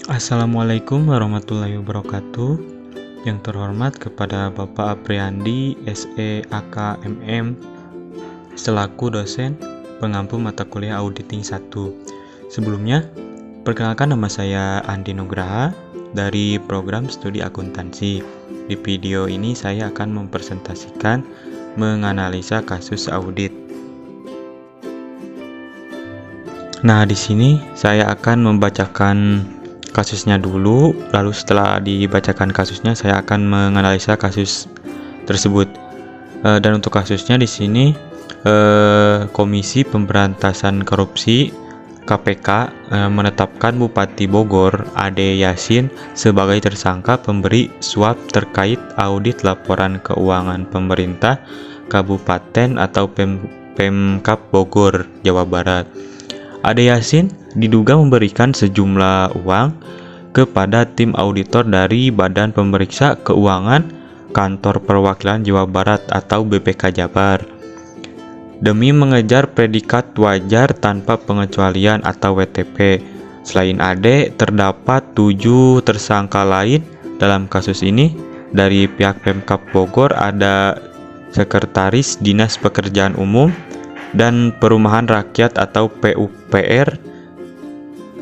Assalamualaikum warahmatullahi wabarakatuh. Yang terhormat kepada Bapak Apriandi SE/AK MM selaku dosen pengampu mata kuliah Auditing 1. Sebelumnya, perkenalkan nama saya Andi Nugraha dari program studi akuntansi. Di video ini saya akan mempresentasikan menganalisa kasus audit. Nah, di sini saya akan membacakan kasusnya dulu, lalu setelah dibacakan kasusnya saya akan menganalisa kasus tersebut. Dan untuk kasusnya di sini Komisi Pemberantasan Korupsi KPK menetapkan Bupati Bogor Ade Yasin sebagai tersangka pemberi suap terkait audit laporan keuangan pemerintah Kabupaten atau Pemkab Bogor, Jawa Barat. Ade Yasin diduga memberikan sejumlah uang kepada tim auditor dari Badan Pemeriksa Keuangan Kantor Perwakilan Jawa Barat atau BPK Jabar demi mengejar predikat wajar tanpa pengecualian atau WTP. Selain Ade, terdapat 7 tersangka lain dalam kasus ini. Dari pihak Pemkab Bogor ada Sekretaris Dinas Pekerjaan Umum dan Perumahan Rakyat atau PUPR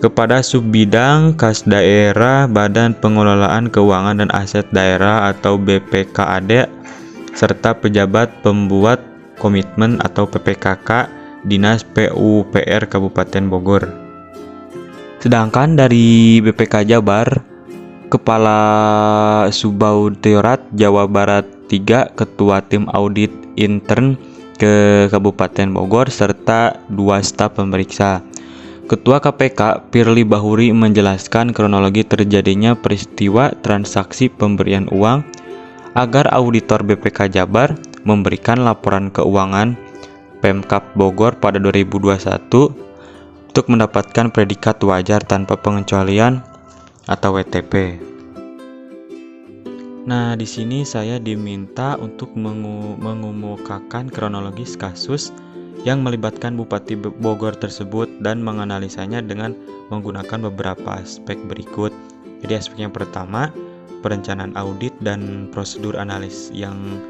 kepada Subbidang Kas Daerah Badan Pengelolaan Keuangan dan Aset Daerah atau BPKAD serta pejabat pembuat komitmen atau PPKK Dinas PUPR Kabupaten Bogor. Sedangkan dari BPK Jabar, Kepala Subaudiorat Jawa Barat 3, Ketua Tim Audit Intern ke Kabupaten Bogor serta 2 staf pemeriksa. Ketua KPK Firly Bahuri menjelaskan kronologi terjadinya peristiwa transaksi pemberian uang agar auditor BPK Jabar memberikan laporan keuangan Pemkab Bogor pada 2021 untuk mendapatkan predikat wajar tanpa pengecualian atau WTP. Nah, di sini saya diminta untuk mengemukakan kronologis kasus yang melibatkan Bupati Bogor tersebut dan menganalisanya dengan menggunakan beberapa aspek berikut. Jadi aspek yang pertama, perencanaan audit dan prosedur analis yang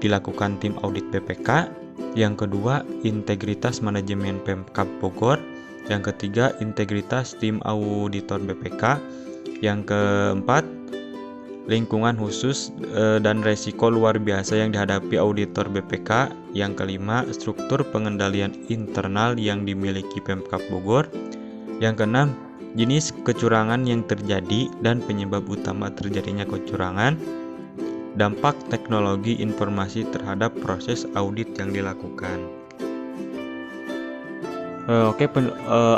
dilakukan tim audit BPK. Yang kedua, integritas manajemen Pemkab Bogor. Yang ketiga, integritas tim auditor BPK. Yang keempat, lingkungan khusus dan resiko luar biasa yang dihadapi auditor BPK. Yang kelima, struktur pengendalian internal yang dimiliki Pemkab Bogor. Yang keenam, jenis kecurangan yang terjadi dan penyebab utama terjadinya kecurangan. Dampak teknologi informasi terhadap proses audit yang dilakukan.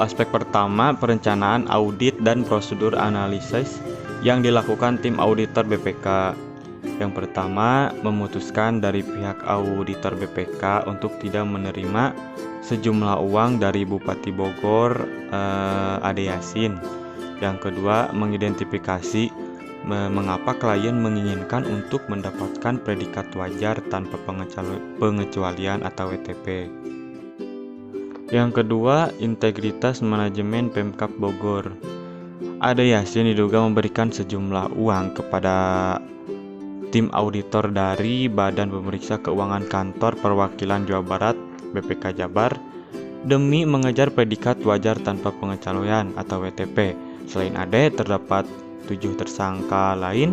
Aspek pertama, perencanaan audit dan prosedur analisis yang dilakukan tim auditor BPK. Yang pertama, memutuskan dari pihak auditor BPK untuk tidak menerima sejumlah uang dari Bupati Bogor Ade Yasin. Yang kedua, mengidentifikasi mengapa klien menginginkan untuk mendapatkan predikat wajar tanpa pengecualian atau WTP. Yang kedua, integritas manajemen Pemkab Bogor. Ade Yasin diduga memberikan sejumlah uang kepada tim auditor dari Badan Pemeriksa Keuangan Kantor Perwakilan Jawa Barat BPK Jabar demi mengejar predikat wajar tanpa pengecualian atau WTP. Selain Ade, terdapat 7 tersangka lain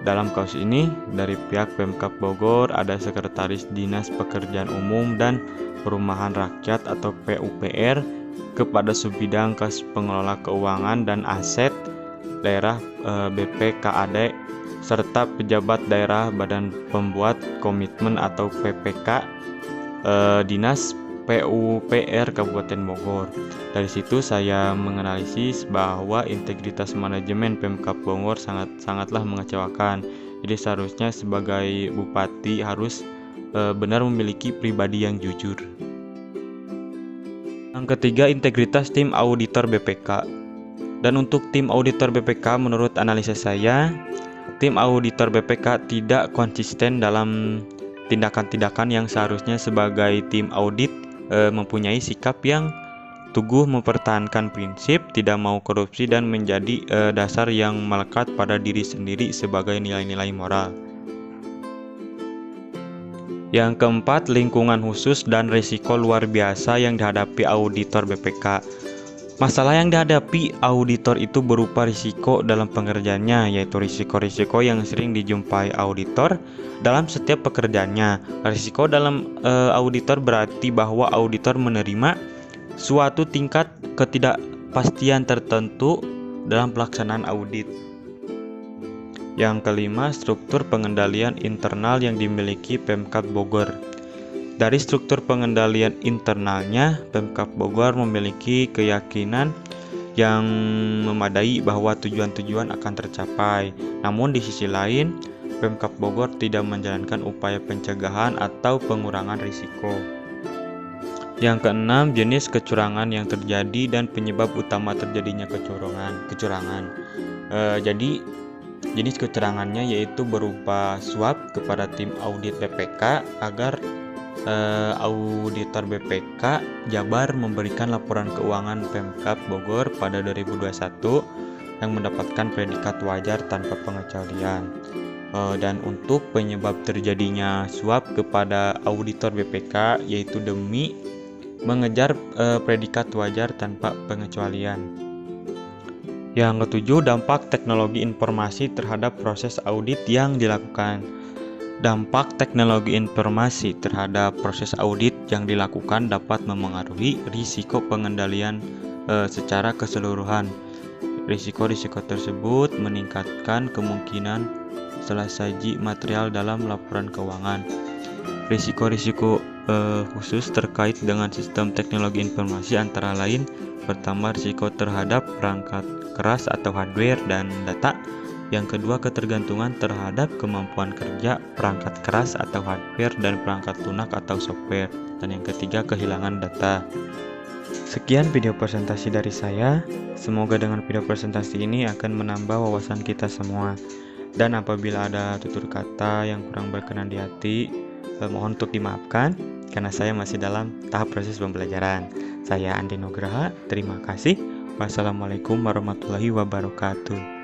dalam kasus ini. Dari pihak Pemkab Bogor ada Sekretaris Dinas Pekerjaan Umum dan Perumahan Rakyat atau PUPR kepada Subbidang Kas Pengelola Keuangan dan Aset Daerah BPKAD serta pejabat daerah Badan Pembuat Komitmen atau PPK Dinas PUPR Kabupaten Bogor. Dari situ saya menganalisis bahwa integritas manajemen Pemkab Bogor sangatlah mengecewakan. Jadi seharusnya sebagai bupati harus benar memiliki pribadi yang jujur. Yang ketiga, integritas tim auditor BPK. Dan untuk tim auditor BPK, menurut analisis saya, tim auditor BPK tidak konsisten dalam tindakan-tindakan yang seharusnya sebagai tim audit mempunyai sikap yang teguh mempertahankan prinsip, tidak mau korupsi, dan menjadi dasar yang melekat pada diri sendiri sebagai nilai-nilai moral. Yang keempat, lingkungan khusus dan risiko luar biasa yang dihadapi auditor BPK. Masalah yang dihadapi auditor itu berupa risiko dalam pengerjaannya, yaitu risiko-risiko yang sering dijumpai auditor dalam setiap pekerjaannya. Risiko dalam auditor berarti bahwa auditor menerima suatu tingkat ketidakpastian tertentu dalam pelaksanaan audit. Yang kelima, struktur pengendalian internal yang dimiliki Pemkab Bogor. Dari struktur pengendalian internalnya, Pemkab Bogor memiliki keyakinan yang memadai bahwa tujuan-tujuan akan tercapai. Namun di sisi lain, Pemkab Bogor tidak menjalankan upaya pencegahan atau pengurangan risiko. Yang keenam, jenis kecurangan yang terjadi dan penyebab utama terjadinya kecurangan. Jadi jenis kecurangannya yaitu berupa suap kepada tim audit BPK agar auditor BPK Jabar memberikan laporan keuangan Pemkab Bogor pada 2021 yang mendapatkan predikat wajar tanpa pengecualian. Dan untuk penyebab terjadinya suap kepada auditor BPK yaitu demi mengejar predikat wajar tanpa pengecualian. Yang ketujuh, dampak teknologi informasi terhadap proses audit yang dilakukan. Dampak teknologi informasi terhadap proses audit yang dilakukan dapat memengaruhi risiko pengendalian secara keseluruhan. Risiko-risiko tersebut meningkatkan kemungkinan salah saji material dalam laporan keuangan. Risiko-risiko khusus terkait dengan sistem teknologi informasi antara lain: pertama, risiko terhadap perangkat keras atau hardware dan data. Yang kedua, ketergantungan terhadap kemampuan kerja perangkat keras atau hardware dan perangkat lunak atau software. Dan yang ketiga, kehilangan data. Sekian video presentasi dari saya. Semoga dengan video presentasi ini akan menambah wawasan kita semua. Dan apabila ada tutur kata yang kurang berkenan di hati, mohon untuk dimaafkan karena saya masih dalam tahap proses pembelajaran. Saya Andi Nugraha, terima kasih. Wassalamualaikum warahmatullahi wabarakatuh.